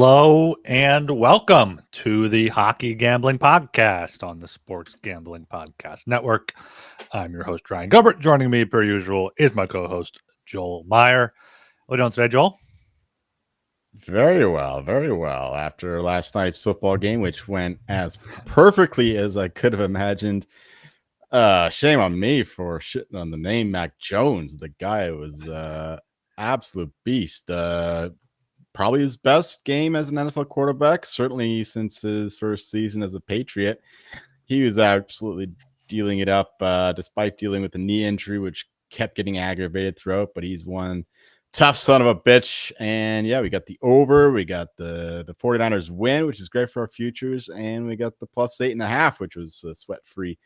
Hello and welcome to the Hockey Gambling Podcast on the Sports Gambling Podcast Network. I'm your host, Ryan Gilbert. Joining me, per usual, is my co-host, Joel Meyer. What are you doing today, Joel? Very well, very well. After last night's football game, which went as perfectly as I could have imagined. Shame on me for shitting on the name Mac Jones. The guy was absolute beast. Probably his best game as an NFL quarterback, certainly since his first season as a Patriot. He was absolutely dealing it up, despite dealing with a knee injury, which kept getting aggravated throughout. But he's one tough son of a bitch. And yeah, we got the over. We got the 49ers win, which is great for our futures. And we got the plus 8.5, which was sweat-free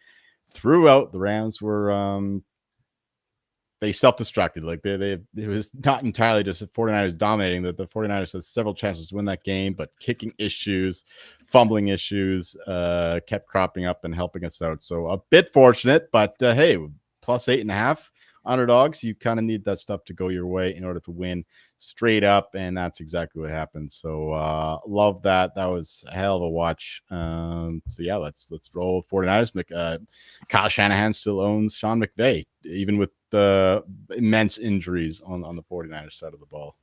throughout. The Rams were they self-destructed. Like it was not entirely just the 49ers dominating. The 49ers had several chances to win that game, but kicking issues, fumbling issues kept cropping up and helping us out. So a bit fortunate, but hey, plus 8.5 underdogs. You kind of need that stuff to go your way in order to win straight up, and that's exactly what happened. So love that. That was a hell of a watch. So yeah, let's roll 49ers. Kyle Shanahan still owns Sean McVay, even with the immense injuries on the 49ers side of the ball.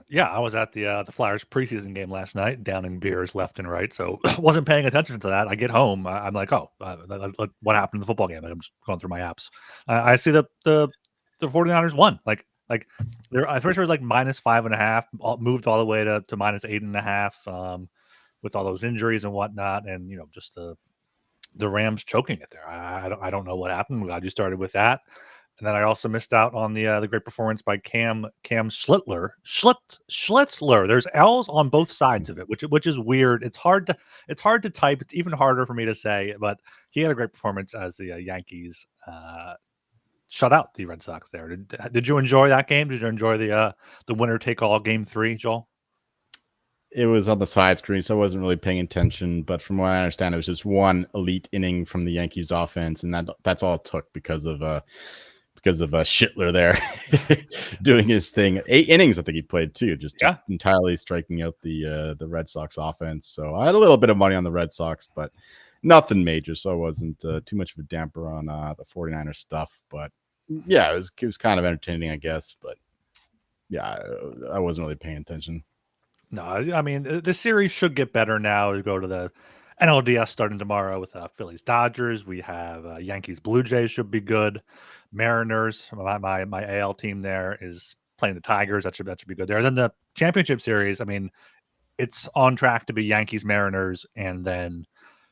Yeah, I was at the Flyers preseason game last night, downing beers left and right, so wasn't paying attention to that. I get home, I'm like, what happened in the football game? And I'm just going through my apps. I see the 49ers won. Like they're I first was like minus 5.5, moved all the way to minus 8.5, with all those injuries and whatnot, and just the Rams choking it there. I don't know what happened. I'm glad you started with that. And then I also missed out on the great performance by Cam Schlittler. Schlittler. There's L's on both sides of it, which is weird. It's hard to type. It's even harder for me to say. But he had a great performance as the Yankees shut out the Red Sox there. Did you enjoy that game? Did you enjoy the winner take all game 3, Joel? It was on the side screen, so I wasn't really paying attention. But from what I understand, it was just one elite inning from the Yankees offense, and that's all it took because of Schlittler there doing his thing. 8 innings, I think he played too, just entirely striking out the Red Sox offense. So I had a little bit of money on the Red Sox, but nothing major. So I wasn't too much of a damper on the 49ers stuff. But yeah, it was kind of entertaining, I guess. But yeah, I wasn't really paying attention. No, I mean, the series should get better now. We go to the NLDS starting tomorrow with Phillies Dodgers. We have Yankees Blue Jays should be good. Mariners, my AL team there is playing the Tigers. That should be good there. Then the championship series, I mean, it's on track to be Yankees Mariners, and then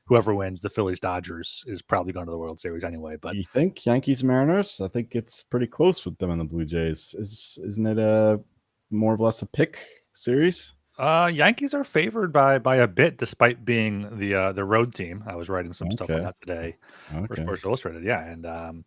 whoever wins the Phillies Dodgers is probably going to the World Series anyway. But you think Yankees Mariners? I think it's pretty close with them and the Blue Jays. Isn't it a more or less a pick series? Yankees are favored by a bit, despite being the road team. I was writing some stuff on that today for Sports Illustrated. Yeah, and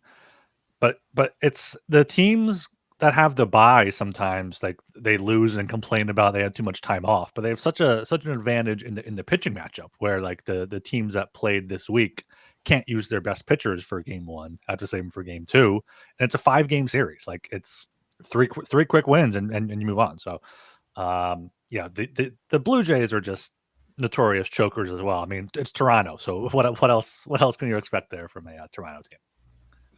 but it's the teams that have the bye sometimes, like they lose and complain about they had too much time off, but they have such an advantage in the pitching matchup where like the teams that played this week can't use their best pitchers for game 1, have to save them for game 2, and it's a 5-game series. Like it's three quick wins and you move on. So yeah, the Blue Jays are just notorious chokers as well. I mean, it's Toronto, so what else can you expect there from a Toronto team?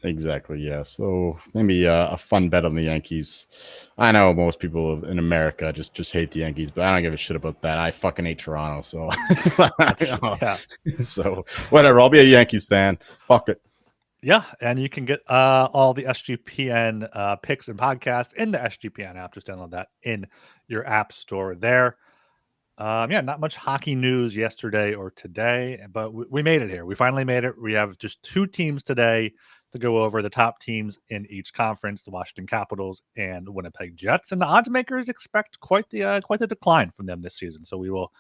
Exactly, yeah. So maybe a fun bet on the Yankees. I know most people in America just hate the Yankees, but I don't give a shit about that. I fucking hate Toronto, so yeah. So whatever. I'll be a Yankees fan. Fuck it. Yeah, and you can get all the SGPN picks and podcasts in the SGPN app. Just download that in your app store there. Yeah, not much hockey news yesterday or today, but we made it here. We finally made it. We have just 2 teams today to go over, the top teams in each conference, the Washington Capitals and Winnipeg Jets. And the odds makers expect quite the decline from them this season. So we will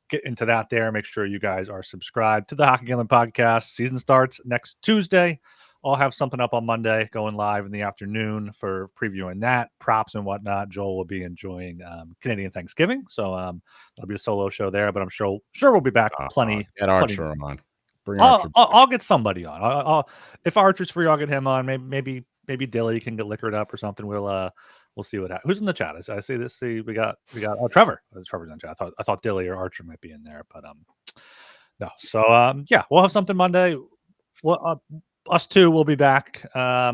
get into that there. Make sure you guys are subscribed to the Hockey Gambling Podcast. Season starts next Tuesday. I'll have something up on Monday going live in the afternoon for previewing that, props and whatnot. Joel will be enjoying Canadian Thanksgiving, so that'll be a solo show there. But I'm sure we'll be back. Plenty. Get Archer on. Bring Archer. I'll get somebody on. I'll if Archer's free, I'll get him on. Maybe Dilly can get liquored up or something. We'll we'll see what happens. Who's in the chat? I see this. See, we got Trevor. Trevor's in the chat. I thought Dilly or Archer might be in there, but no. So yeah, we'll have something Monday. Well, us two will be back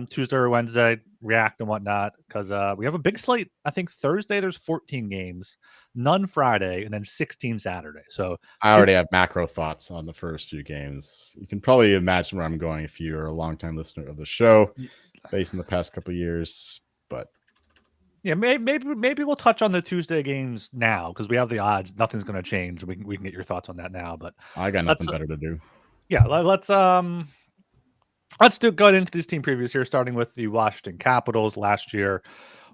Tuesday or Wednesday, react and whatnot, because we have a big slate. I think Thursday there's 14 games, none Friday, and then 16 Saturday. So I already have macro thoughts on the first few games. You can probably imagine where I'm going if you're a longtime listener of the show, based on the past couple of years. But yeah, maybe we'll touch on the Tuesday games now because we have the odds. Nothing's going to change. We can get your thoughts on that now. But I got nothing better to do. Yeah, let's go into these team previews here, starting with the Washington Capitals. Last year,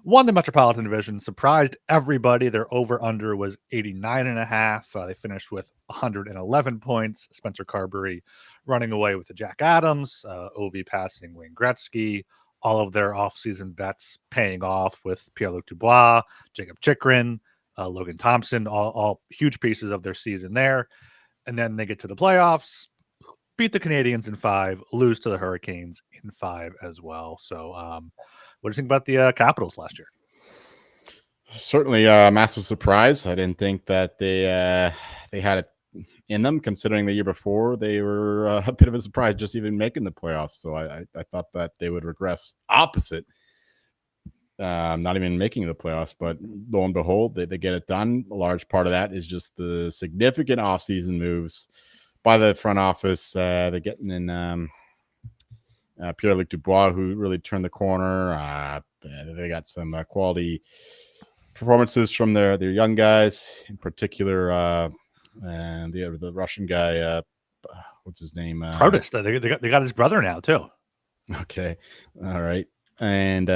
won the Metropolitan Division, surprised everybody. Their over-under was 89.5. They finished with 111 points. Spencer Carberry running away with the Jack Adams, Ovi passing Wayne Gretzky, all of their offseason bets paying off with Pierre-Luc Dubois, Jacob Chikrin, Logan Thompson, all huge pieces of their season there. And then they get to the playoffs, beat the Canadians in 5, lose to the Hurricanes in 5 as well. So what do you think about the Capitals last year? Certainly a massive surprise. I didn't think that they had it in them, considering the year before they were a bit of a surprise just even making the playoffs. So I thought that they would regress opposite, not even making the playoffs. But lo and behold, they get it done. A large part of that is just the significant offseason moves by the front office. They're getting in Pierre-Luc Dubois, who really turned the corner. They got some quality performances from their young guys, in particular the Russian guy. What's his name? Protus. They got his brother now too. Okay, all right, and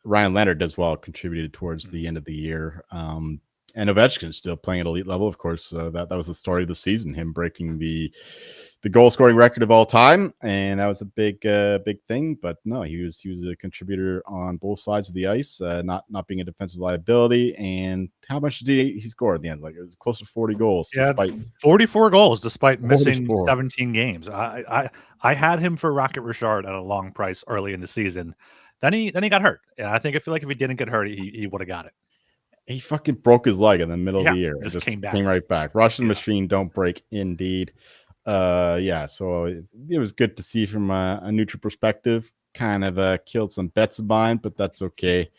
Ryan Leonard as well contributed towards the end of the year. And Ovechkin's still playing at elite level, of course. That was the story of the season, him breaking the goal scoring record of all time, and that was a big thing. But no, he was a contributor on both sides of the ice, not being a defensive liability. And how much did he score at the end? Like, it was close to 40 goals. Yeah, despite 44 goals despite 44. missing 17 games. I had him for Rocket Richard at a long price early in the season. Then he got hurt. And I feel like if he didn't get hurt, he would have got it. He fucking broke his leg in the middle of the year. Just came right back. Russian machine don't break, indeed. So it was good to see from a neutral perspective. Kind of killed some bets of mine, but that's okay.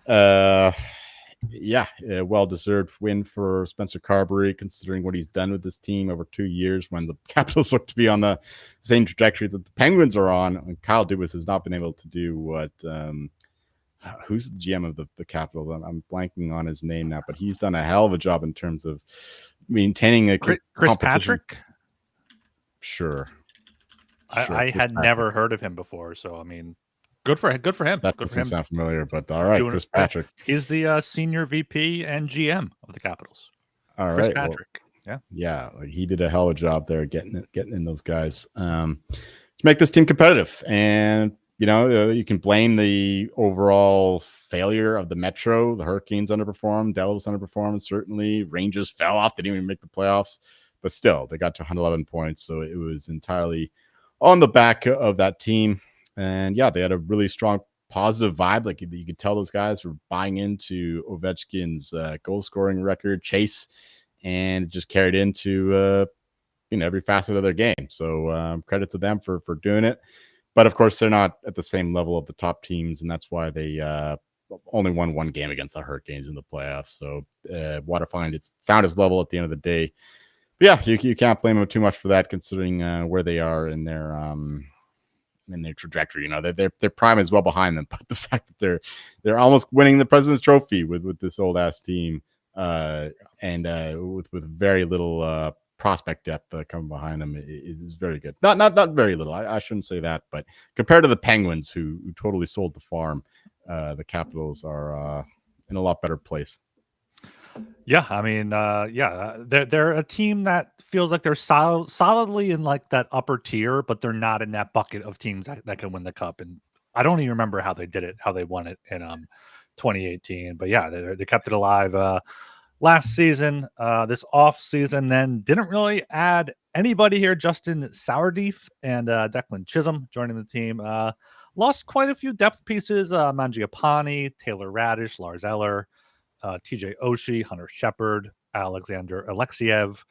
Well-deserved win for Spencer Carberry, considering what he's done with this team over 2 years when the Capitals look to be on the same trajectory that the Penguins are on. And Kyle Dubas has not been able to do what who's the GM of the Capitals? I'm blanking on his name now, but he's done a hell of a job in terms of maintaining a Chris Patrick. Sure. I had never heard of him before, so I mean, good for him. That doesn't sound familiar, but all right, Chris Patrick. He's the senior VP and GM of the Capitals. All right, Chris Patrick. Yeah, like he did a hell of a job there getting in those guys to make this team competitive. And you can blame the overall failure of the Metro. The Hurricanes underperformed, Devils underperformed, certainly. Rangers fell off. They didn't even make the playoffs. But still, they got to 111 points. So it was entirely on the back of that team. And, yeah, they had a really strong positive vibe. Like, you could tell those guys were buying into Ovechkin's goal-scoring record, chase, and it just carried into, every facet of their game. So credit to them for doing it. But, of course, they're not at the same level of the top teams, and that's why they only won one game against the Hurricanes in the playoffs. So Waterfind, it's found its level at the end of the day. But, yeah, you can't blame them too much for that, considering where they are in their trajectory. Their prime is well behind them, but the fact that they're almost winning the President's Trophy with this old-ass team and with very little prospect depth coming behind them is very good. Not very little. I shouldn't say that, but compared to the Penguins, who totally sold the farm, the Capitals are in a lot better place. Yeah, I mean, they're a team that feels like they're solidly in like that upper tier, but they're not in that bucket of teams that can win the cup. And I don't even remember how they did it, how they won it in 2018. But yeah, they kept it alive last season. This off season, then didn't really add anybody here. Justin Sourdeef and Declan Chisholm joining the team. Lost quite a few depth pieces: Mangiapane, Taylor Radish, Lars Eller, TJ Oshie, Hunter Shepard, Alexander Alexiev.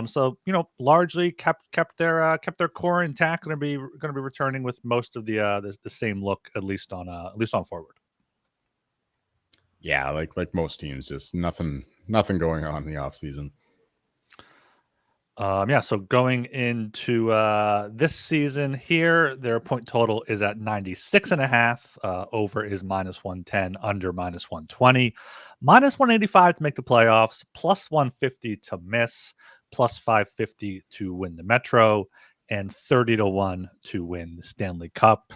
So largely kept their core intact. Going to be returning with most of the same look, at least on forward. Yeah, like most teams, just nothing going on in the offseason. So going into this season here, their point total is at 96.5. Over is -110, under -120, -185 to make the playoffs, +150 to miss, +550 to win the Metro, and 30-1 to win the Stanley Cup.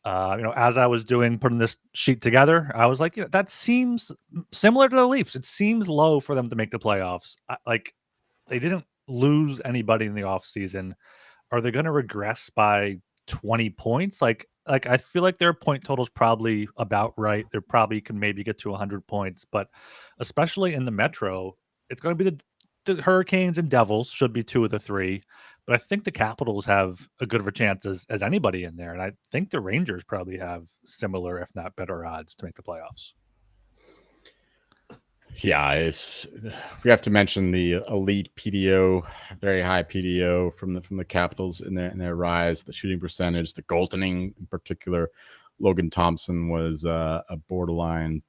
As I was putting this sheet together, I was like, that seems similar to the Leafs. It seems low for them to make the playoffs. They didn't lose anybody in the offseason. Are they going to regress by 20 points? Like I feel like their point total is probably about right. They probably can maybe get to 100 points, but especially in the Metro, it's going to be the Hurricanes and Devils should be two of the three, but I think the Capitals have a good of a chance as anybody in there, and I think the Rangers probably have similar, if not better, odds to make the playoffs. Yeah, we have to mention the elite PDO, very high PDO from the Capitals in their rise, the shooting percentage, the goaltending in particular. Logan Thompson was a borderline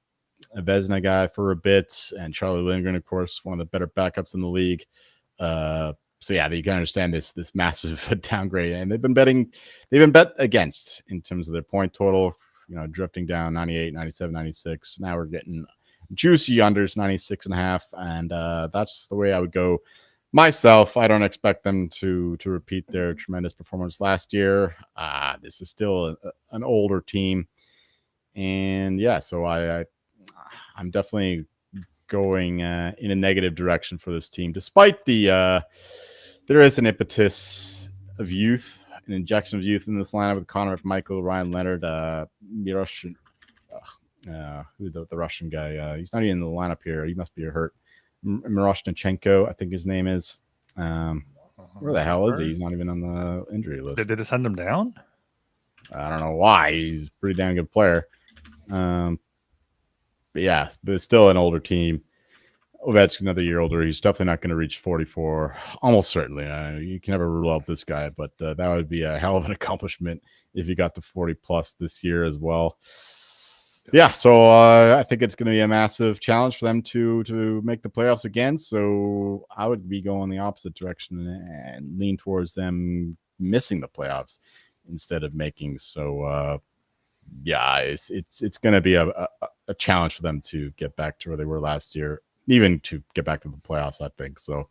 Vezina guy for a bit, and Charlie Lindgren, of course, one of the better backups in the league. So yeah, you can understand this massive downgrade, and they've been bet against in terms of their point total. Drifting down 98, 97, 96. Now we're getting juicy unders 96.5, and that's the way I would go myself. I don't expect them to repeat their tremendous performance last year. This is still an older team, and yeah, so I'm definitely going in a negative direction for this team, despite there is an impetus of youth, an injection of youth in this lineup with Connor McMichael, Ryan Leonard, Mirosh, who the Russian guy. He's not even in the lineup here. He must be hurt. Miroshnichenko, I think his name is. Where the hell is he? He's not even on the injury list. Did they send him down? I don't know why. He's a pretty damn good player. But yeah, but it's still an older team. Ovechkin another year older. He's definitely not going to reach 44. Almost certainly. You can never rule out this guy, but that would be a hell of an accomplishment if he got to 40 plus this year as well. Yeah, so I think it's going to be a massive challenge for them to make the playoffs again. So I would be going the opposite direction and lean towards them missing the playoffs instead of making. So yeah, it's going to be a challenge for them to get back to where they were last year, even to get back to the playoffs, I think. So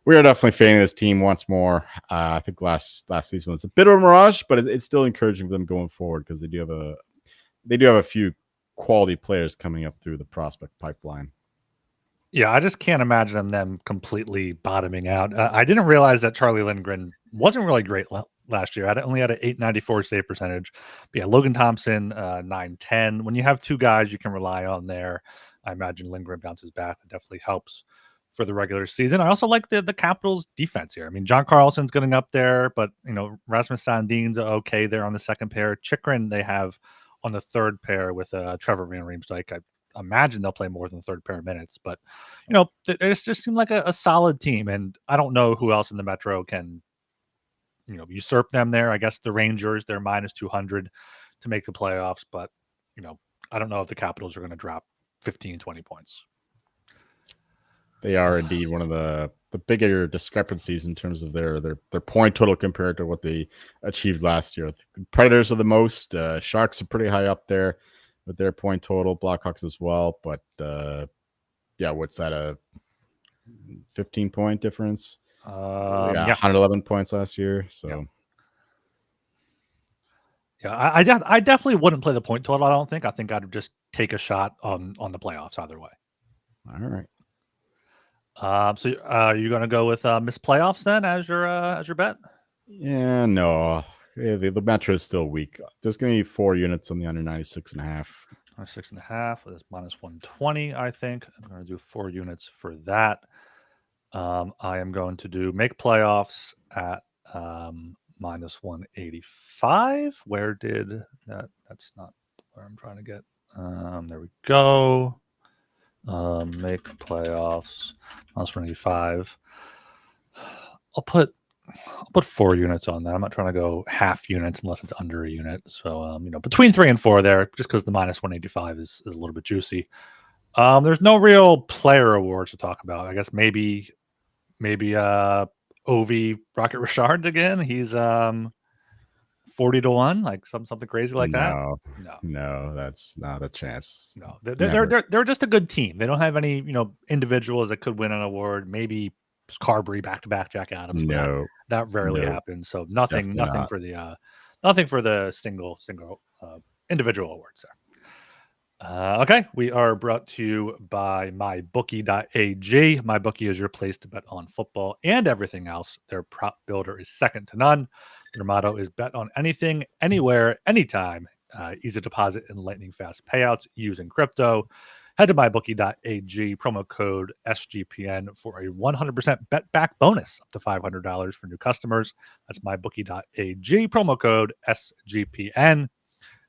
we are definitely fading this team once more. I think last season was a bit of a mirage, but it's still encouraging for them going forward because they do have a few quality players coming up through the prospect pipeline. Yeah, I just can't imagine them completely bottoming out. I didn't realize that Charlie Lindgren wasn't really great last year. I only had an 894 save percentage. But yeah, Logan Thompson, 910. When you have two guys you can rely on there, I imagine Lindgren bounces back. It definitely helps for the regular season. I also like the Capitals defense here. I mean, John Carlson's getting up there, but Rasmus Sandin's okay there on the second pair. Chychrun they have on the third pair with Trevor Van Riemsdyk. I imagine they'll play more than third pair minutes, but they just seem like a solid team, and I don't know who else in the Metro can usurp them there. I guess the Rangers, they're -200 to make the playoffs, but I don't know if the Capitals are going to drop 15, 20 points. They are indeed one of the bigger discrepancies in terms of their point total compared to what they achieved last year. The Predators are the most. Sharks are pretty high up there with their point total. Blackhawks as well. But yeah, what's that, a 15-point difference? They got 111 points last year. So yeah, I definitely wouldn't play the point total. I don't think. I think I'd just take a shot on the playoffs either way. All right. So are you going to go with miss playoffs then as your bet? Yeah, no. Yeah, the Metro is still weak. There's going to be 4 units on the under 96.5. 96.5 is -120, I think. I'm going to do 4 units for that. I am going to do make playoffs at minus 185. Where did that? That's not where I'm trying to get. There we go. Make playoffs minus 185. I'll put 4 units on that. I'm not trying to go half units unless it's under a unit. So between 3 and 4 there, just because the minus 185 is a little bit juicy. There's no real player awards to talk about. I guess maybe Ovi Rocket Richard again. He's 40-1, like something crazy like that. No, that's not a chance. No, they're just a good team. They don't have any individuals that could win an award. Maybe Carberry back-to-back Jack Adams. No, that rarely happens. So nothing for the single individual awards there. Okay, we are brought to you by mybookie.ag. MyBookie is your place to bet on football and everything else. Their prop builder is second to none. Their motto is bet on anything, anywhere, anytime. Easy deposit and lightning fast payouts using crypto. Head to mybookie.ag, promo code SGPN for a 100% bet back bonus up to $500 for new customers. That's mybookie.ag, promo code SGPN.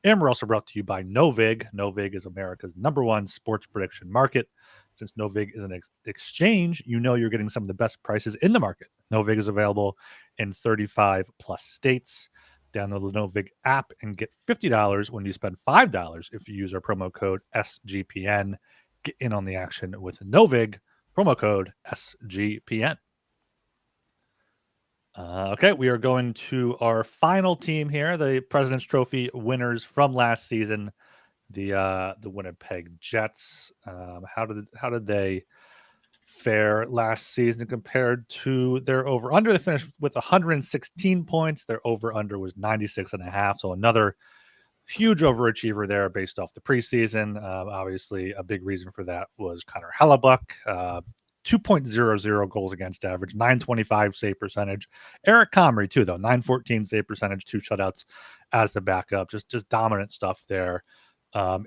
And we're also brought to you by Novig. Novig is America's #1 sports prediction market. Since Novig is an exchange, you're getting some of the best prices in the market. Novig is available in 35 plus states. Download the Novig app and get $50 when you spend $5 if you use our promo code SGPN. Get in on the action with Novig, promo code SGPN. Okay, we are going to our final team here, the President's Trophy winners from last season, the Winnipeg Jets. How did they fare last season compared to their over-under? They finished with 116 points. Their over-under was 96.5, so another huge overachiever there based off the preseason. Obviously, a big reason for that was Connor Hellebuck. 2.00 goals against average, 925 save percentage. Eric Comrie too, though, 914 save percentage, 2 shutouts as the backup. Just dominant stuff there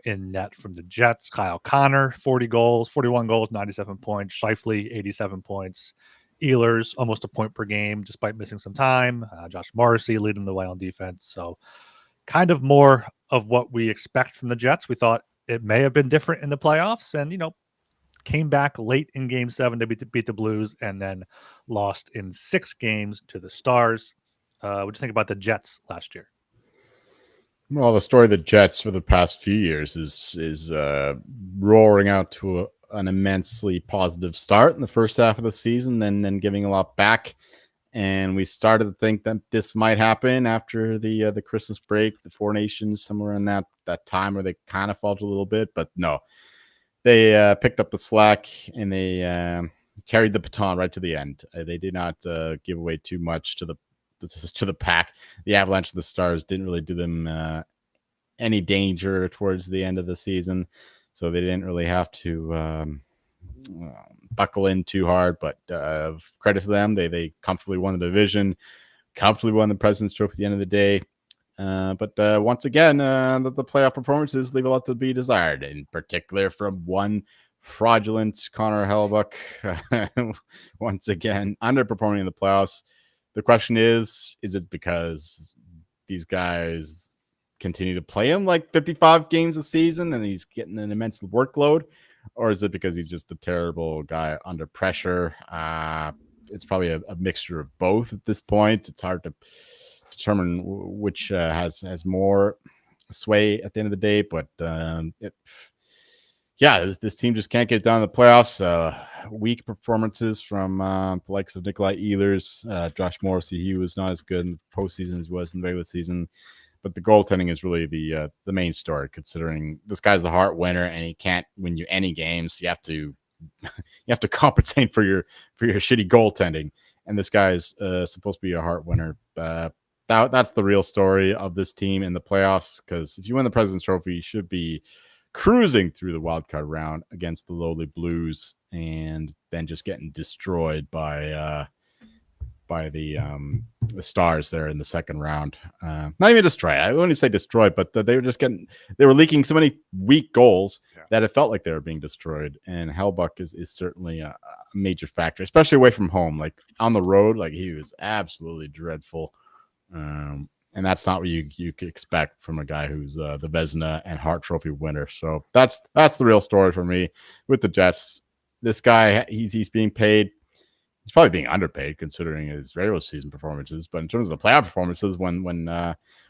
in net from the Jets. Kyle Connor, 41 goals, 97 points. Scheifele, 87 points. Ehlers, almost a point per game, despite missing some time. Josh Morrissey leading the way on defense. So kind of more of what we expect from the Jets. We thought it may have been different in the playoffs, and came back late in Game 7 to beat the Blues, and then lost in 6 games to the Stars. What do you think about the Jets last year? Well, the story of the Jets for the past few years is roaring out to an immensely positive start in the first half of the season, then giving a lot back. And we started to think that this might happen after the Christmas break, the Four Nations, somewhere in that time where they kind of faltered a little bit, but no. They picked up the slack and they carried the baton right to the end. They did not give away too much to the pack. The Avalanche and the Stars didn't really do them any danger towards the end of the season, so they didn't really have to buckle in too hard. But credit to them, they comfortably won the division, comfortably won the President's Trophy at the end of the day. But once again, the playoff performances leave a lot to be desired, in particular from one fraudulent Connor Hellebuck, once again underperforming in the playoffs. The question is it because these guys continue to play him like 55 games a season and he's getting an immense workload, or is it because he's just a terrible guy under pressure? It's probably a mixture of both at this point. It's hard to determine which has more sway at the end of the day, but this team just can't get down in the playoffs. Weak performances from the likes of Nikolai Ehlers, Josh Morrissey. He was not as good in the postseason as he was in the regular season, but the goaltending is really the main story, considering this guy's the Hart winner and he can't win you any games. You have to compensate for your shitty goaltending, and this guy's supposed to be a Hart winner. That's the real story of this team in the playoffs, because if you win the President's Trophy, you should be cruising through the wild card round against the lowly Blues, and then just getting destroyed by the Stars there in the second round. Not even destroyed. I wouldn't say destroyed, but they were leaking so many weak goals that it felt like they were being destroyed. And Hellebuck is certainly a major factor, especially away from home. Like on the road, like he was absolutely dreadful. And that's not what you could expect from a guy who's the Vezina and Hart Trophy winner. So that's the real story for me with the Jets. This guy, he's being paid. He's probably being underpaid considering his regular season performances. But in terms of the playoff performances, when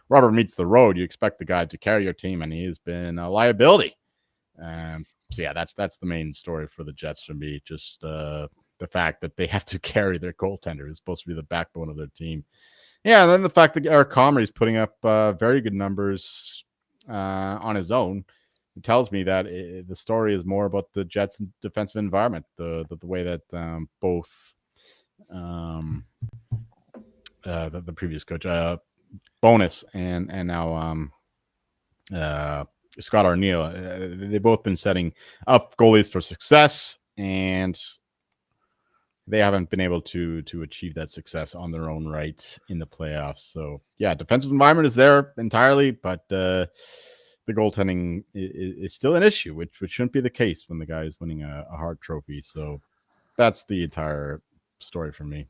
rubber meets the road, you expect the guy to carry your team, and he has been a liability. So yeah, that's the main story for the Jets for me. Just the fact that they have to carry their goaltender, who's supposed to be the backbone of their team. Yeah, and then the fact that Eric Comrie is putting up very good numbers on his own, it tells me that the story is more about the Jets' defensive environment, the way that both the previous coach, Bonus, and now Scott Arniel, they've both been setting up goalies for success, and they haven't been able to achieve that success on their own right in the playoffs. So yeah, defensive environment is there entirely, but the goaltending is still an issue, which shouldn't be the case when the guy is winning a Hart Trophy. So that's the entire story for me.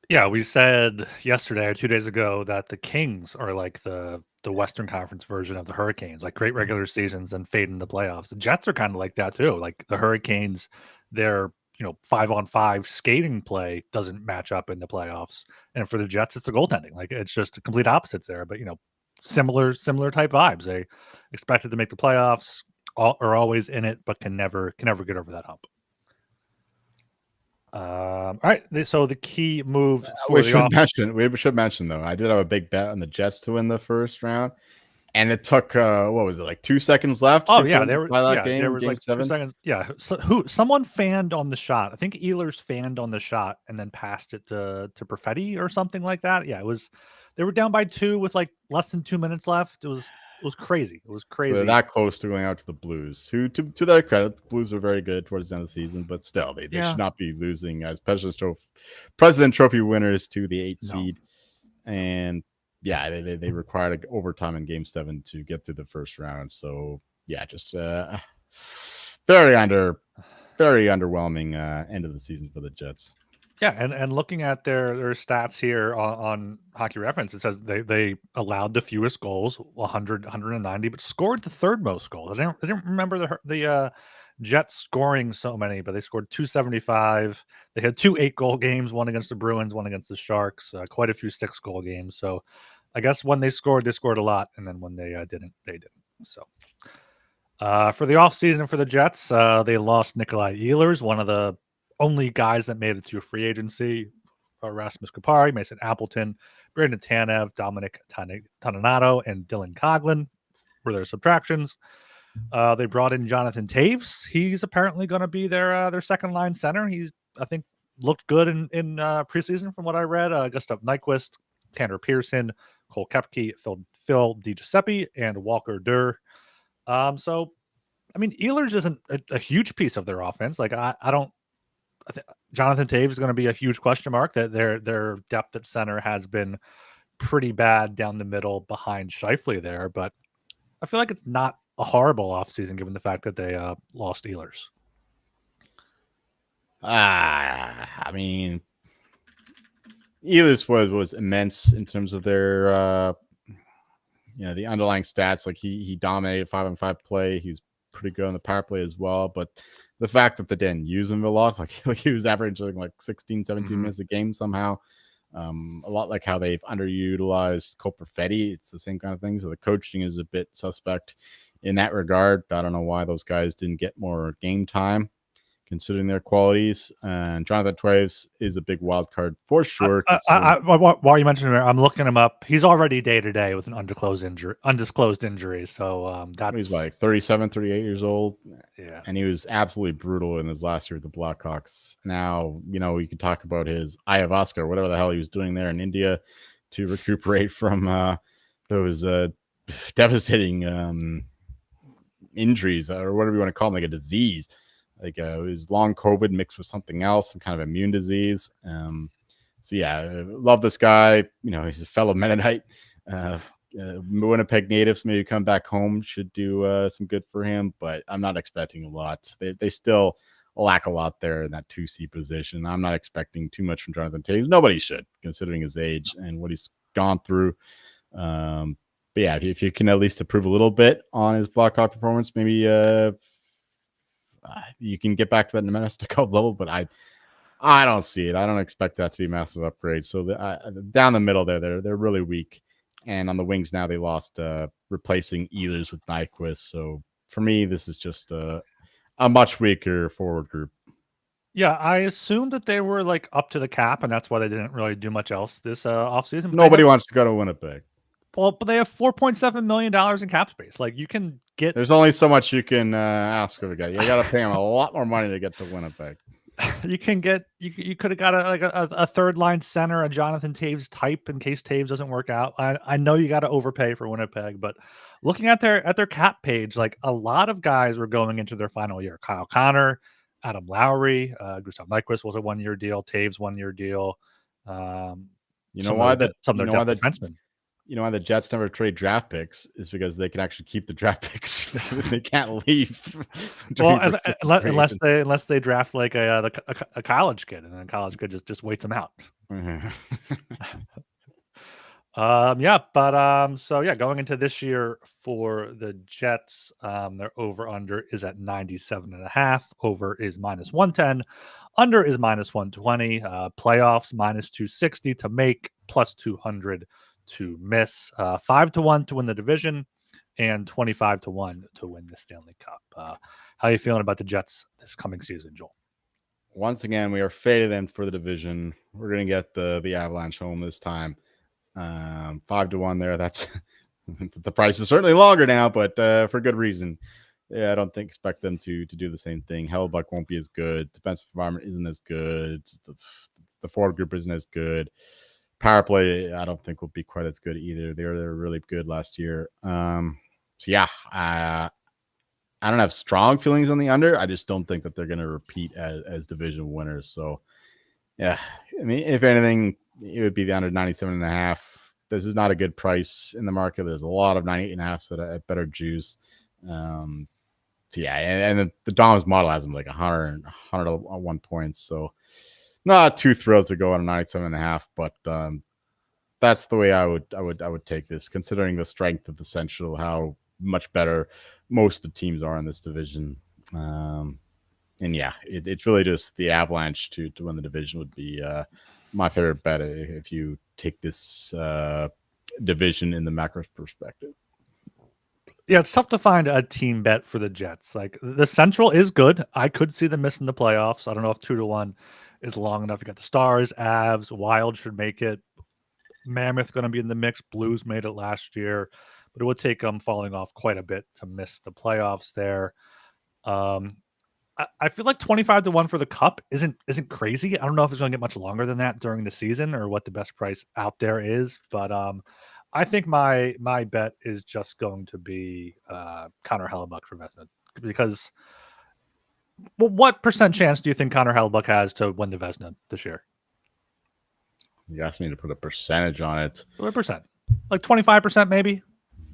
Yeah, we said yesterday or 2 days ago that the Kings are like the Western Conference version of the Hurricanes, like great regular seasons and fade in the playoffs. The Jets are kind of like that too. Like the Hurricanes, their 5-on-5 skating play doesn't match up in the playoffs, and for the Jets, it's the goaltending. Like it's just the complete opposites there. But similar type vibes. They expected to make the playoffs, are always in it, but can never get over that hump. All right. So the key moves for we should mention though, I did have a big bet on the Jets to win the first round, and it took what was it, like 2 seconds left? Oh yeah, there was game like 7. 2 seconds. Yeah, someone fanned on the shot. I think Ehlers fanned on the shot and then passed it to Perfetti or something like that. Yeah, it was. They were down by 2 with like less than 2 minutes left. It was crazy. It was crazy. So they're that close to going out to the Blues, who, to their credit, the Blues are very good towards the end of the season, but still, they should not be losing as President Trophy winners to the 8 seed. And yeah, they required overtime in Game 7 to get through the first round. So yeah, just very underwhelming end of the season for the Jets. Yeah, and looking at their stats here on Hockey Reference, it says they allowed the fewest goals, 190, but scored the third most goals. I didn't remember the Jets scoring so many, but they scored 275. They had 2 8-goal games, one against the Bruins, one against the Sharks, quite a few 6-goal games. So I guess when they scored a lot, and then when they didn't, they didn't. So for the offseason for the Jets, they lost Nikolai Ehlers, one of the only guys that made it to a free agency. Rasmus Kupari, Mason Appleton, Brandon Tanev, Dominic Toninato, and Dylan Coghlan were their subtractions. They brought in Jonathan Taves. He's apparently going to be their second line center. He's, I think, looked good in preseason from what I read. Gustav Nyquist, Tanner Pearson, Cole Koepke, Phil DiGiuseppe, and Walker Durr. So, I mean, Ehlers isn't a huge piece of their offense. Like I think Jonathan Taves is going to be a huge question mark. That their depth at center has been pretty bad down the middle behind Scheifele there, but I feel like it's not a horrible offseason given the fact that they lost Ehlers. I mean, Ehlers was immense in terms of their the underlying stats. Like he dominated 5-on-5 play. He was pretty good on the power play as well, but the fact that they didn't use him a lot, like he was averaging like 16, 17 minutes a game somehow. A lot like how they've underutilized Cole Perfetti. It's the same kind of thing. So the coaching is a bit suspect in that regard. I don't know why those guys didn't get more game time considering their qualities. And Jonathan Taves is a big wild card for sure. While you mentioned him, I'm looking him up. He's already day-to-day with an undisclosed injury. So he's like 37, 38 years old. Yeah. And he was absolutely brutal in his last year with the Blackhawks. Now, you can talk about his ayahuasca or whatever the hell he was doing there in India to recuperate from those devastating injuries or whatever you want to call them, like a disease. Like it was long COVID mixed with something else, some kind of immune disease. So yeah, love this guy. He's a fellow Mennonite, Winnipeg native. So maybe come back home should do some good for him. But I'm not expecting a lot. They still lack a lot there in that 2C position. I'm not expecting too much from Jonathan Taves. Nobody should, considering his age and what he's gone through. But yeah, if you can at least improve a little bit on his Blackhawk performance, maybe you can get back to that Minnesota Cup level. But I don't see it. I don't expect that to be a massive upgrade. So down the middle there, they're really weak. And on the wings now, they lost replacing Ehlers with Nyquist. So for me, this is just a much weaker forward group. Yeah, I assumed that they were like up to the cap, and that's why they didn't really do much else this offseason. Nobody wants to go to Winnipeg. Well, but they have $4.7 million in cap space. Like, you can get. There's only so much you can ask of a guy. You got to pay him a lot more money to get to Winnipeg. You can get. You could have got a third line center, a Jonathan Taves type, in case Taves doesn't work out. I know you got to overpay for Winnipeg, but looking at their cap page, like, a lot of guys were going into their final year. Kyle Connor, Adam Lowry, Gustav Nyquist was a 1-year deal. Taves 1-year deal. You know why that some of their depth defensemen. You know why the Jets never trade draft picks is because they can actually keep the draft picks. They can't leave. Well, unless they draft like a college kid, and then college kid just waits them out. Mm-hmm. So going into this year for the Jets, their over under is at 97.5. Over is -110. Under is -120. Playoffs -260 to make, +200 to miss. 5-1 to win the division, and 25-1 to win the Stanley Cup. How are you feeling about the Jets this coming season, Joel? Once again, we are faded them for the division. We're going to get the Avalanche home this time. 5-1 there. That's the price is certainly longer now, but for good reason. Yeah, I don't expect them to do the same thing. Hellbuck won't be as good. Defensive environment isn't as good. The forward group isn't as good. Power play, I don't think will be quite as good either. They were really good last year. I don't have strong feelings on the under. I just don't think that they're going to repeat as division winners. So, yeah, I mean, if anything, it would be the under 97.5. This is not a good price in the market. There's a lot of 98.5s at better juice. And the Dom's model has them like 101 points. So, not too thrilled to go on a 97.5, but that's the way I would take this, considering the strength of the Central, how much better most of the teams are in this division. It's really just the Avalanche to win the division would be my favorite bet if you take this division in the macro perspective. Yeah, it's tough to find a team bet for the Jets. Like, the Central is good. I could see them missing the playoffs. I don't know if 2-1 is long enough. You got the Stars, Avs, Wild should make it. Mammoth going to be in the mix. Blues made it last year, but it would take them falling off quite a bit to miss the playoffs there. I feel like 25-1 for the Cup isn't crazy. I don't know if it's going to get much longer than that during the season or what the best price out there is, but I think my bet is just going to be Connor Hellebuyck for Vezina, because what percent chance do you think Connor Hellebuyck has to win the Vezina this year? You asked me to put a percentage on it. What percent? Like 25% maybe?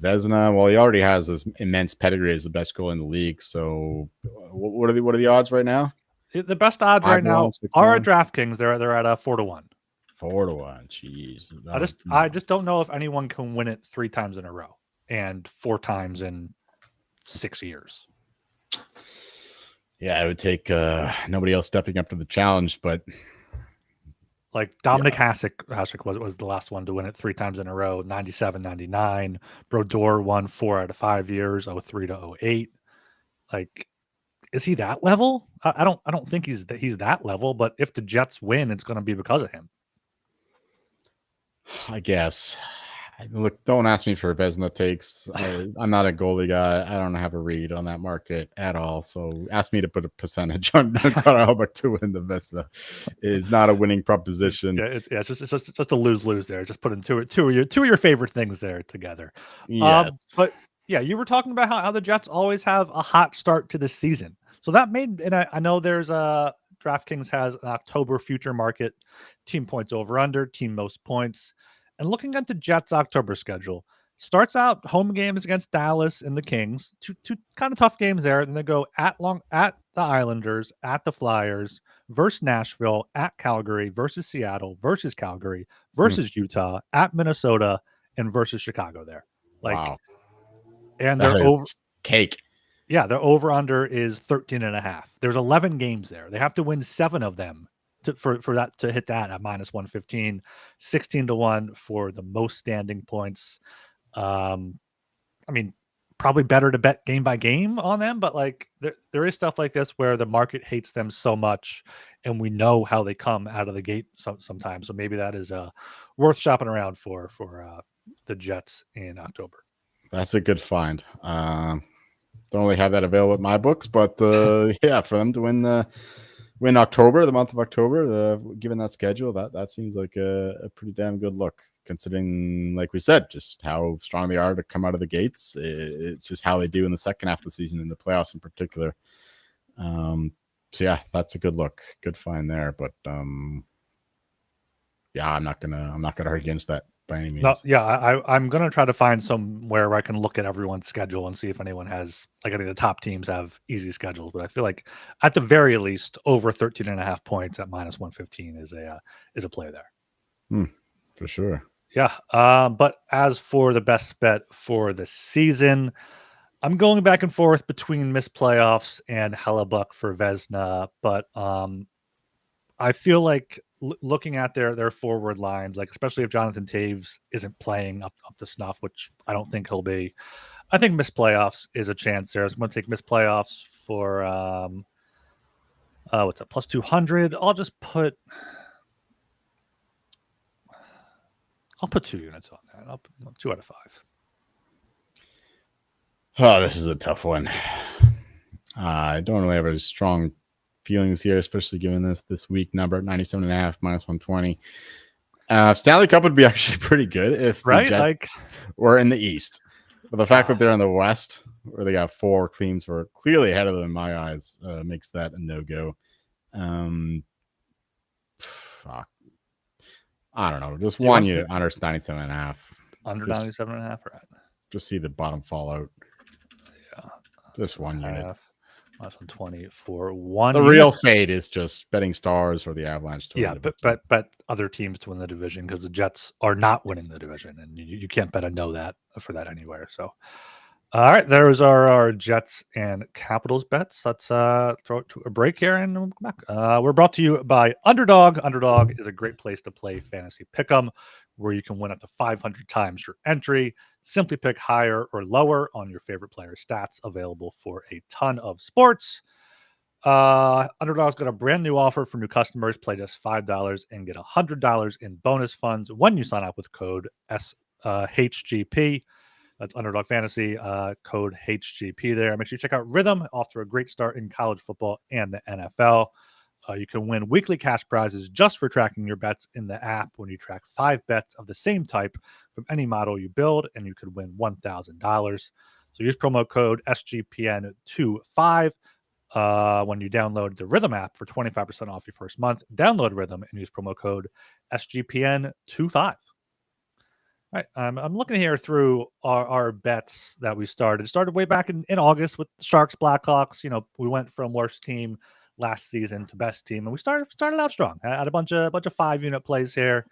Vezina, well, he already has this immense pedigree as the best goal in the league. So what are the odds right now? The best odds right now are at DraftKings. They're at 4-1. 4-1. Jeez. I just don't know if anyone can win it 3 times in a row and 4 times in 6 years. Yeah, it would take nobody else stepping up to the challenge, but like Dominic Hasek was the last one to win it 3 times in a row, 97, 99. Brodeur won 4 out of 5 years, 03 to 08. Like, is he that level? I don't think he's that level, but if the Jets win, it's going to be because of him. I guess. Look, don't ask me for Vezina takes. I'm not a goalie guy. I don't have a read on that market at all. So ask me to put a percentage on Connor Hellebuyck to win the Vezina is not a winning proposition. It's just a lose there. Just putting two of your favorite things there together. Yes. But yeah, you were talking about how the Jets always have a hot start to the season. So that made, and I know there's DraftKings has an October future market, team points over under, team most points. And looking at the Jets' October schedule, starts out home games against Dallas and the Kings, two kind of tough games there. Then they go at the Islanders, at the Flyers, versus Nashville, at Calgary, versus Seattle, versus Calgary, versus Utah, at Minnesota, and versus Chicago there. Like, Wow. and That they're is over. cake. Yeah, their over under is 13.5. There's 11 games there. They have to win 7 of them for that to hit that at minus 115, 16-1 for the most standing points. I mean, probably better to bet game by game on them, but like there is stuff like this where the market hates them so much, and we know how they come out of the gate sometimes. So maybe that is worth shopping around for the Jets in October. That's a good find. Don't really have that available at my books, but yeah, for them to win October, the month of October, given that schedule, that seems like a pretty damn good look, considering, like we said, just how strong they are to come out of the gates. It's just how they do in the second half of the season, in the playoffs in particular. So yeah, that's a good look, good find there. But yeah, I'm not gonna argue against that by any means. No, yeah, I'm gonna try to find somewhere where I can look at everyone's schedule and see if anyone has, like, I think the top teams have easy schedules, but I feel like at the very least over 13.5 points at minus 115 is a play there. For sure. Yeah. But as for the best bet for the season, I'm going back and forth between missed playoffs and Hellebuck for Vesna, but I feel like looking at their forward lines, like especially if Jonathan Taves isn't playing up to snuff, which I don't think he'll be, I think missed playoffs is a chance there. So I'm going to take missed playoffs for what's up, plus 200. I'll put 2 units on that. I'll put 2 out of 5. Oh, this is a tough one. I don't really have a strong feelings here, especially given this week number at 97.5 minus 120. Stanley Cup would be actually pretty good if the Jets were in the East. But the fact that they're in the West, where they got 4 teams who are clearly ahead of them in my eyes, makes that a no-go. Fuck. I don't know. Just one unit under 97.5. Under 97.5, right? Just see the bottom fall out. Yeah. Just one unit. Minus 120 for one. The real fade is just betting Stars or the Avalanche to win. Yeah, but other teams to win the division, because the Jets are not winning the division, and you can't bet a know that for that anywhere. So, all right, there's our Jets and Capitals bets. Let's throw it to a break here and we'll come back. We're brought to you by Underdog. Underdog is a great place to play fantasy pick'em, where you can win up to 500 times your entry. Simply pick higher or lower on your favorite player stats, available for a ton of sports. Underdog's got a brand new offer for new customers. Play just $5 and get $100 in bonus funds when you sign up with code HGP. That's Underdog Fantasy, code HGP there. Make sure you check out Rhythm, off to a great start in college football and the NFL. You can win weekly cash prizes just for tracking your bets in the app when you track 5 bets of the same type from any model you build, and you could win $1,000. So use promo code SGPN25 when you download the Rhythm app for 25% off your first month. Download Rhythm and use promo code SGPN25. All right, I'm looking here through our bets that we started. It started way back in August with the Sharks, Blackhawks. You know, we went from worst team last season to best team, and we started out strong. I had a bunch of 5-unit plays here.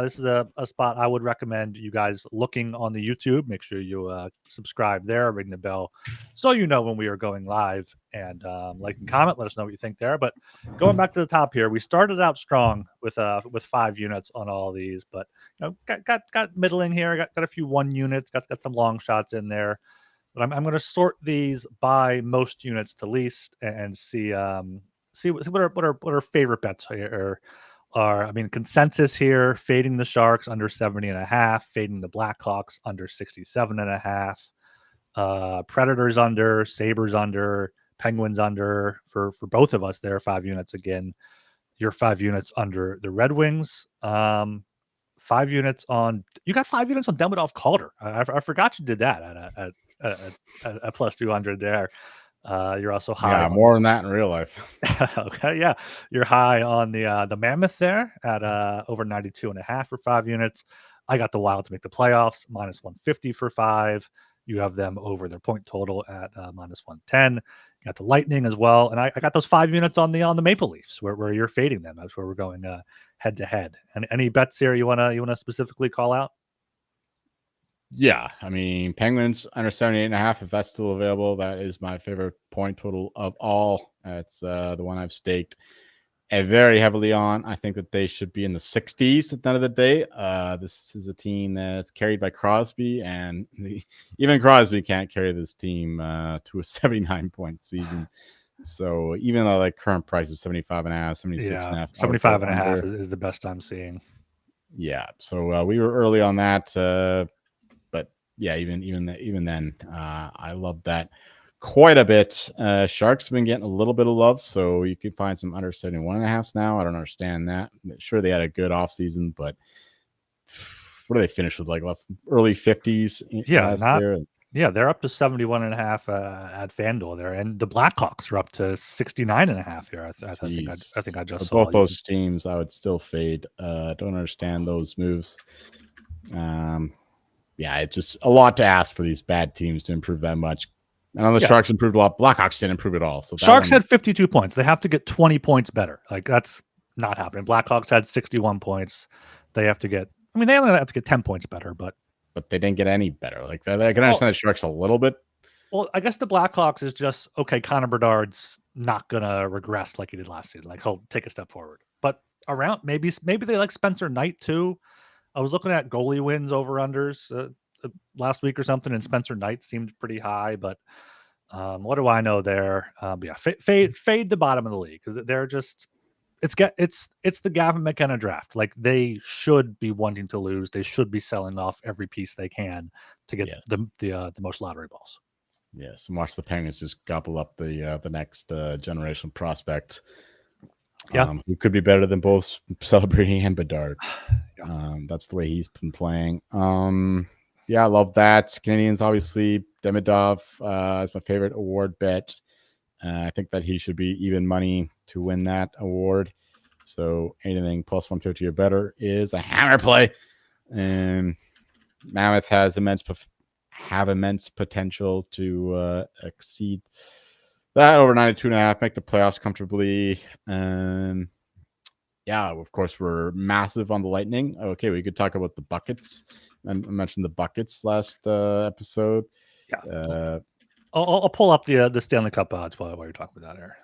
This is a spot I would recommend you guys looking on the YouTube. Make sure you subscribe there, ring the bell, so you know when we are going live, and like and comment. Let us know what you think there. But going back to the top here, we started out strong with 5 units on all these, but you know, got middling here. Got a few 1 units. Got some long shots in there. But I'm going to sort these by most units to least and see what our favorite bets here are. I mean, consensus here: fading the Sharks under 70.5, fading the Blackhawks under 67.5, Predators under, Sabres under, Penguins under for both of us. There, 5 units again. Your 5 units under the Red Wings. 5 units on. You got 5 units on Demidov Calder. I forgot you did that at plus 200 there. You're also high. Yeah, more than that in real life. Okay, yeah, you're high on the Mammoth there at over 92.5 for 5 units. I got the Wild to make the playoffs, minus 150 for 5. You have them over their point total at minus 110. Got the Lightning as well, and I got those 5 units on the Maple Leafs where you're fading them. That's where we're going head to head. And any bets here you wanna specifically call out? Yeah, I mean, Penguins under 78.5, if that's still available, that is my favorite point total of all. That's the one I've staked very heavily on. I think that they should be in the 60s at the end of the day. This is a team that's carried by Crosby, and even Crosby can't carry this team to a 79-point season. So even though like current price is 75.5, 76.5, 75.5 is the best I'm seeing. Yeah, so we were early on that. But yeah, even then, I love that quite a bit. Sharks have been getting a little bit of love, so you can find some under 71.5s now. I don't understand that. Sure, they had a good offseason, but what do they finish with? Like early 50s last year? Yeah, they're up to 71.5 at FanDuel there, and the Blackhawks are up to 69.5 here. I think I just saw both those teams. I would still fade. Don't understand those moves. Yeah, it's just a lot to ask for these bad teams to improve that much. I know the Sharks improved a lot. Blackhawks didn't improve at all. So Sharks had 52 points. They have to get 20 points better. Like that's not happening. Blackhawks had 61 points. They have to get. I mean, they only have to get 10 points better, but they didn't get any better. Like I can understand the Sharks a little bit. Well, I guess the Blackhawks is just okay. Connor Bedard's not gonna regress like he did last season. Like he'll take a step forward. But around maybe they like Spencer Knight too. I was looking at goalie wins over unders last week or something, and Spencer Knight seemed pretty high. But what do I know there? Yeah, fade the bottom of the league because they're just it's the Gavin McKenna draft. Like they should be wanting to lose. They should be selling off every piece they can to get the most lottery balls. Yes, and watch the Penguins just gobble up the next generational prospect. Who could be better than both Celebrity and Bedard. That's the way he's been playing. Yeah, I love that. Canadians, obviously, Demidov is my favorite award bet. I think that he should be even money to win that award. So anything plus 150 or better is a hammer play. And Mammoth has immense potential to exceed that over 92.5, make the playoffs comfortably. Yeah, of course, we're massive on the Lightning. Okay, we could talk about the buckets. I mentioned the buckets last episode. Yeah. I'll pull up the Stanley Cup odds while you're talking about that here.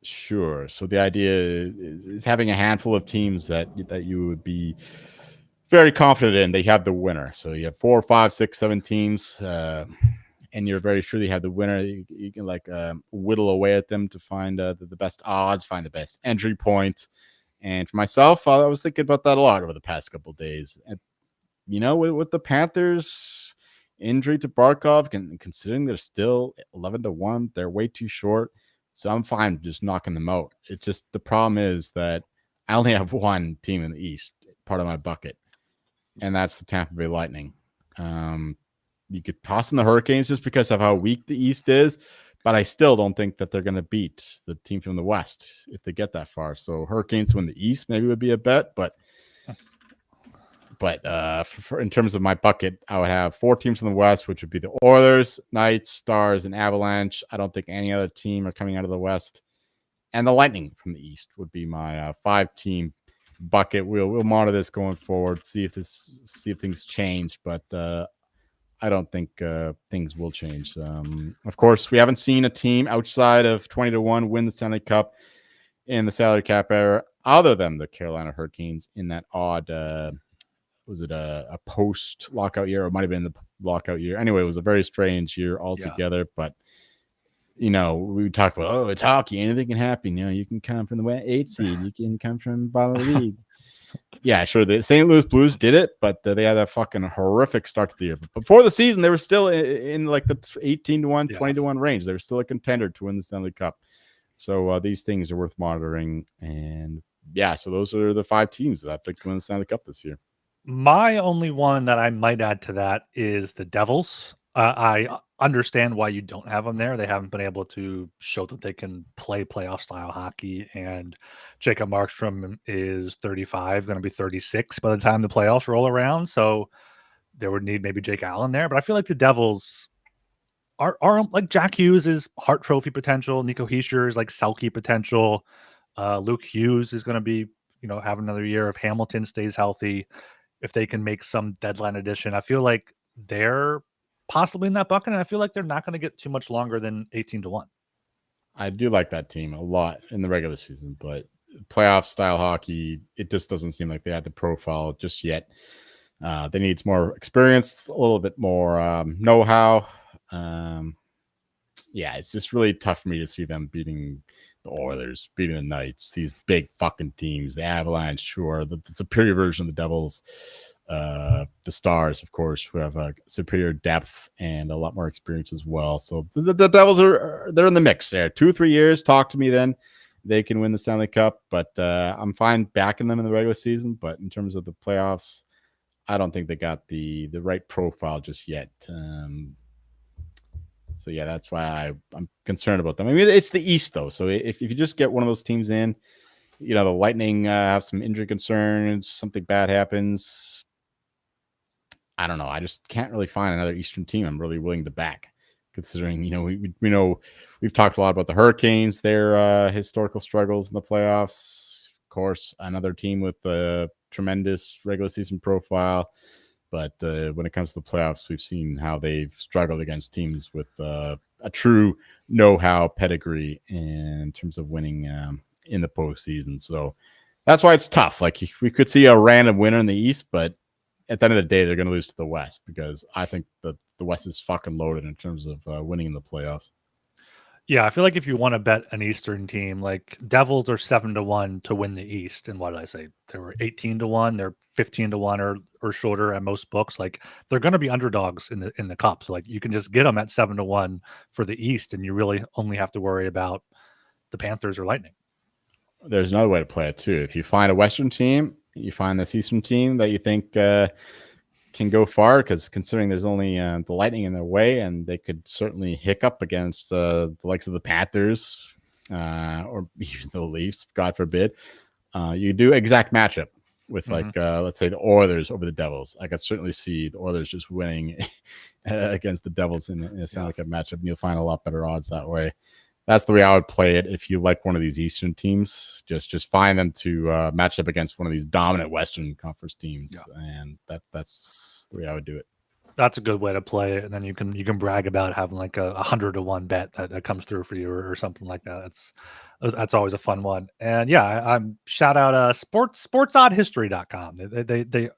Sure. So the idea is having a handful of teams that you would be very confident in. They have the winner. So you have 4, 5, 6, 7 teams, and you're very sure you have the winner. You can like whittle away at them to find the best odds, find the best entry point. And for myself, I was thinking about that a lot over the past couple of days. And with the Panthers injury to Barkov, considering they're still 11-1, they're way too short. So I'm fine just knocking them out. It's just the problem is that I only have one team in the East, part of my bucket, and that's the Tampa Bay Lightning. You could toss in the Hurricanes just because of how weak the East is, but I still don't think that they're going to beat the team from the West if they get that far. So Hurricanes to win the East maybe would be a bet, but in terms of my bucket, I would have 4 teams from the West, which would be the Oilers, Knights, Stars, and Avalanche. I don't think any other team are coming out of the West. And the Lightning from the East would be my 5-team bucket. We'll monitor this going forward, see if things change, but I don't think things will change. Of course, we haven't seen a team outside of 20-1 win the Stanley Cup in the salary cap era, other than the Carolina Hurricanes in that odd. Was it a post lockout year, or it might have been the lockout year? Anyway, it was a very strange year altogether. Yeah. But we talk about it's hockey, anything can happen. You can come from the 8 seed, you can come from the bottom of the league. Yeah, sure. The St. Louis Blues did it, but they had a fucking horrific start to the year. But before the season, they were still in like the 18-1, 20-1 range. They were still a contender to win the Stanley Cup. So these things are worth monitoring. And yeah, so those are the 5 teams that I think win the Stanley Cup this year. My only one that I might add to that is the Devils. I understand why you don't have them there. They haven't been able to show that they can play playoff style hockey. And Jacob Markstrom is 35, going to be 36 by the time the playoffs roll around. So there would need maybe Jake Allen there. But I feel like the Devils are like Jack Hughes is Hart Trophy potential. Nico Hischier is like Selke potential. Luke Hughes is going to be, have another year if Hamilton stays healthy. If they can make some deadline addition, I feel like they're possibly in that bucket, and I feel like they're not going to get too much longer than 18-1. I do like that team a lot in the regular season, but playoff style hockey, it just doesn't seem like they had the profile just yet. They need more experience, a little bit more know-how. Yeah, it's just really tough for me to see them beating the Oilers, beating the Knights, these big fucking teams, the Avalanche, sure, the superior version of the Devils, the Stars, of course, who have a superior depth and a lot more experience as well. So the Devils they're in the mix there. 2-3 years, talk to me then. They can win the Stanley Cup, but I'm fine backing them in the regular season. But in terms of the playoffs, I don't think they got the right profile just yet. So yeah, that's why I'm concerned about them. I mean, it's the East though, so if you just get one of those teams in, the Lightning have some injury concerns, something bad happens. I don't know. I just can't really find another Eastern team I'm really willing to back, considering we know we've talked a lot about the Hurricanes, their historical struggles in the playoffs. Of course, another team with a tremendous regular season profile. But when it comes to the playoffs, we've seen how they've struggled against teams with a true know-how pedigree in terms of winning in the postseason. So that's why it's tough. Like we could see a random winner in the East, but at the end of the day, they're going to lose to the West because I think the West is fucking loaded in terms of winning in the playoffs. Yeah, I feel like if you want to bet an Eastern team, like Devils are 7-1 to win the East, and what did I say? They were 18-1. They're 15-1 or shorter at most books. Like they're going to be underdogs in the Cup. So like you can just get them at 7-1 for the East, and you really only have to worry about the Panthers or Lightning. There's another way to play it too. If you find a Western team, you find this Eastern team that you think can go far, because considering there's only the Lightning in their way, and they could certainly hiccup against the likes of the Panthers or even the Leafs, God forbid. You do exact matchup with let's say the Oilers over the Devils. I could certainly see the Oilers just winning against the Devils in a Stanley Cup matchup, and you'll find a lot better odds that way. That's the way I would play it. If you like one of these Eastern teams, just find them to match up against one of these dominant Western Conference teams, and that's the way I would do it. That's a good way to play it, and then you can brag about having like a 100-1 bet that comes through for you or something like that. That's always a fun one. And yeah, I'm shout out sportsoddhistory.com.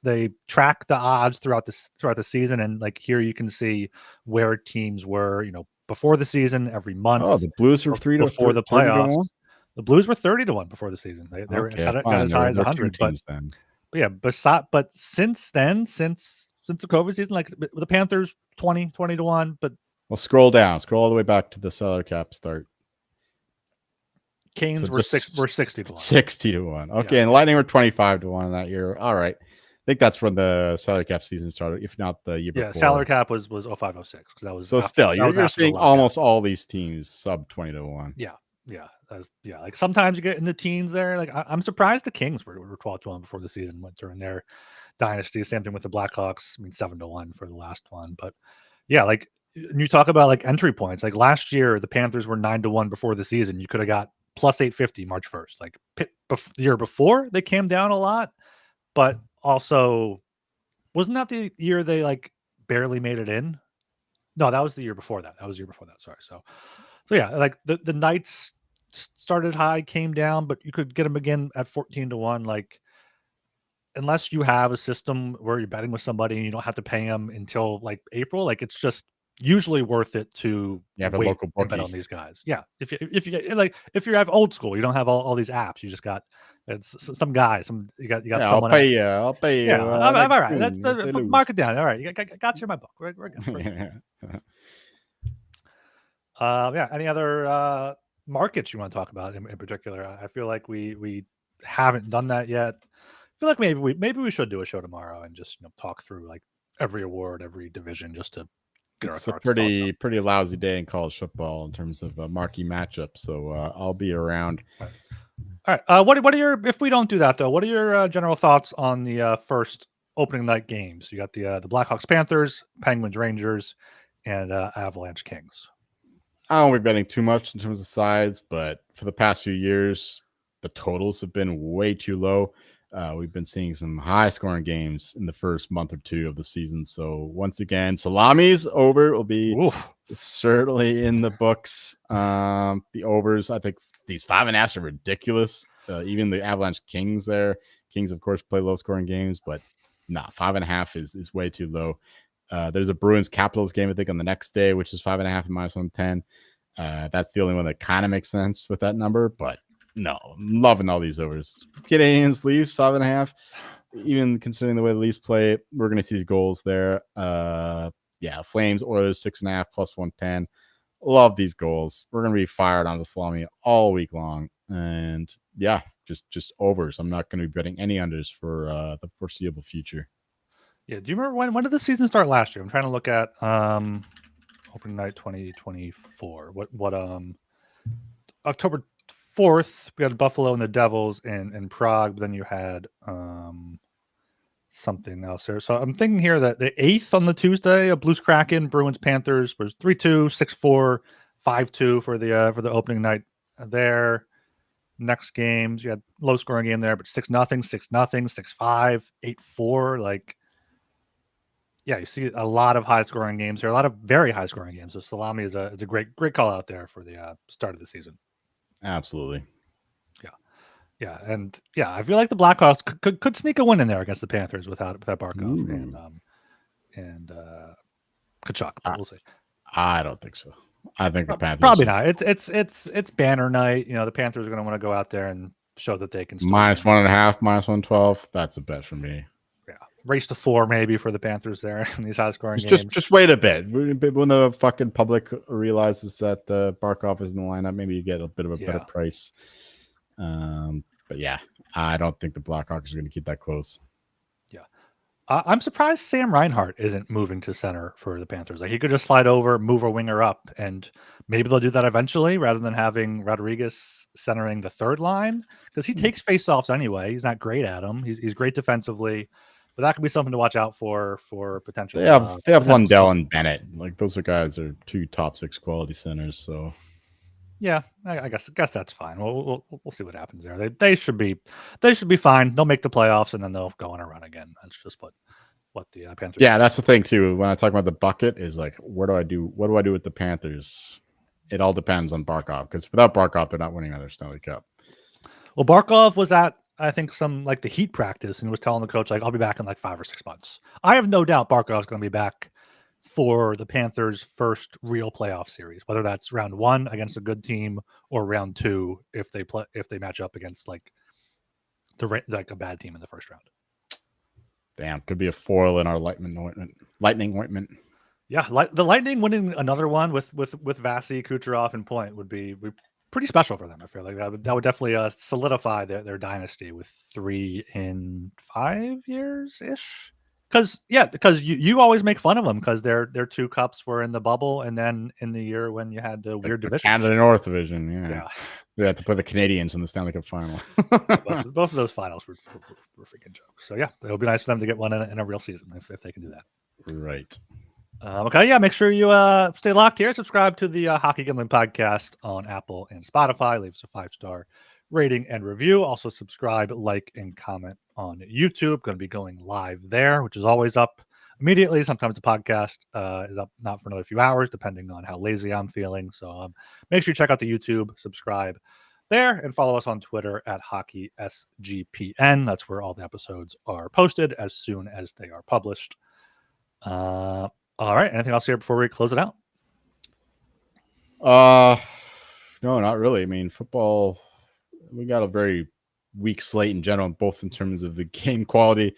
They track the odds throughout the season, and like here you can see where teams were, before the season, every month. Oh, the Blues were before the playoffs. The Blues were 30-1 before the season. They were got as high as 100. But yeah, but since then, since the COVID season, like the Panthers 20-1. But scroll all the way back to the salary cap start. Canes were 60-1. 60-1. Okay, and Lightning were 25-1 that year. All right. I think that's when the salary cap season started, if not the year before. Yeah, salary cap was 05-06 because that was so. Still, you're seeing almost all these teams sub 20-1. Yeah, like sometimes you get in the teens there. Like I'm surprised the Kings were 12-1 before the season went during their dynasty. Same thing with the Blackhawks. I mean, 7-1 for the last one. But yeah, like you talk about like entry points. Like last year, the Panthers were 9-1 before the season. You could have got plus 850 March 1st. Like the year before, they came down a lot, but also wasn't that the year they like barely made it in? No, that was the year before that. Sorry. So yeah, like the Knights started high, came down, but you could get them again at 14-1. Like unless you have a system where you're betting with somebody and you don't have to pay them until like April, like it's just usually worth it to have wait a local and bet on these guys. Yeah, if you have old school, you don't have all these apps. You just got some guy. You got someone. I'll pay you. Yeah, all right. That's mark it down. All right, you got you in my book. We're good. Any other markets you want to talk about in particular? I feel like we haven't done that yet. I feel like maybe we should do a show tomorrow and just talk through like every award, every division, just to get it's a pretty lousy day in college football in terms of marquee matchups. So I'll be around. All right. What are your, if we don't do that though, what are your general thoughts on the first opening night games? You got the Blackhawks Panthers, Penguins Rangers, and Avalanche Kings. I don't be betting too much in terms of sides, but for the past few years, the totals have been way too low. We've been seeing some high scoring games in the first month or two of the season. So once again, Salami's over will be certainly in the books. The overs, I think these 5.5s are ridiculous. Even the Avalanche Kings Kings, of course, play low scoring games, but 5.5 is way too low. There's a Bruins Capitals game, I think, on the next day, which is 5.5 and -110. That's the only one that kind of makes sense with that number, but no, I'm loving all these overs. Canadians, Leafs, 5.5. Even considering the way the Leafs play, we're going to see goals there. Flames, Oilers, 6.5 +110. Love these goals. We're going to be fired on the salami all week long, and just overs. I'm not going to be betting any unders for the foreseeable future. Yeah, do you remember when did the season start last year? I'm trying to look at opening night 2024. What October 4th, we had Buffalo and the Devils in Prague, but then you had something else there. So I'm thinking here that the 8th on the Tuesday, a Blues Kraken, Bruins Panthers was 3-2, 6-4, 5-2 for the opening night there. Next games, you had low scoring game there, but 6-0, 6-0, 6-5, 8-4. Like, yeah, you see a lot of high scoring games here, a lot of very high scoring games. So salami is a great call out there for the start of the season. Absolutely. Yeah, and I feel like the Blackhawks could sneak a win in there against the Panthers without Barkov and Kachuk, but we'll see. I don't think so. I think the Panthers probably not. It's banner night. You know, the Panthers are going to want to go out there and show that they can still -1.5, -112. That's a bet for me. Yeah, race to 4 maybe for the Panthers there in these high scoring games. Just wait a bit. When the fucking public realizes that Barkov is in the lineup, maybe you get a bit of a better price. But yeah, I don't think the Blackhawks are going to keep that close. Yeah. I'm surprised Sam Reinhart isn't moving to center for the Panthers. Like, he could just slide over, move a winger up, and maybe they'll do that eventually rather than having Rodriguez centering the third line, because he takes faceoffs anyway. He's not great at them. He's great defensively, but that could be something to watch out for potential. They have Lundell and Bennett. Like, those guys are 2 top 6 quality centers. So yeah, I guess that's fine. We'll see what happens there. They should be fine. They'll make the playoffs and then they'll go on a run again. That's just what the Panthers. Yeah, that's the thing too. When I talk about the bucket, is like, what do I do with the Panthers? It all depends on Barkov, because without Barkov, they're not winning another Stanley Cup. Well, Barkov was at, I think, some like the Heat practice and was telling the coach, like, I'll be back in like 5 or 6 months. I have no doubt Barkov's going to be back for the Panthers' first real playoff series, whether that's round 1 against a good team or round 2 if they match up against like a bad team in the first round. Damn, could be a foil in our lightning ointment. Yeah, the Lightning winning another one with Vasi, Kucherov, and Point would be pretty special for them. I feel like that would definitely solidify their dynasty with 3 in 5 years ish. Because you always make fun of them because their 2 cups were in the bubble, and then in the year when you had the weird division, Canada North Division, yeah, they had to play the Canadians in the Stanley Cup final. both of those finals were freaking jokes. So yeah, it'll be nice for them to get one in a real season if they can do that. Right. Okay, yeah, make sure you stay locked here. Subscribe to the Hockey Gambling Podcast on Apple and Spotify. Leave us a 5-star rating and review. Also subscribe, like, and comment on YouTube. Going to be going live there, which is always up immediately. Sometimes the podcast is up not for another few hours, depending on how lazy I'm feeling. So make sure you check out the YouTube, subscribe there, and follow us on Twitter at HockeySGPN. That's where all the episodes are posted as soon as they are published. All right. Anything else here before we close it out? No, not really. I mean, football, we got a very weak slate in general, both in terms of the game quality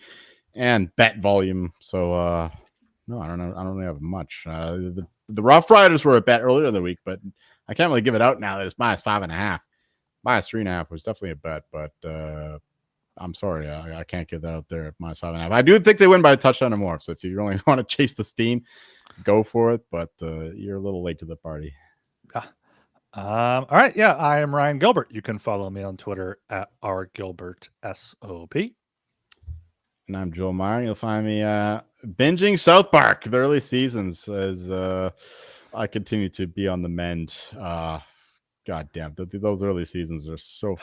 and bet volume. So, no, I don't know. I don't really have much. The Rough Riders were a bet earlier in the week, but I can't really give it out now that it's -5.5. -3.5 was definitely a bet, but I'm sorry, I can't get that out there at -5.5. I do think they win by a touchdown or more. So if you really want to chase the steam, go for it. But you're a little late to the party. All right. Yeah, I am Ryan Gilbert. You can follow me on Twitter at rgilbertsop. And I'm Joel Meyer. You'll find me binging South Park. The early seasons as I continue to be on the mend. God damn, those early seasons are so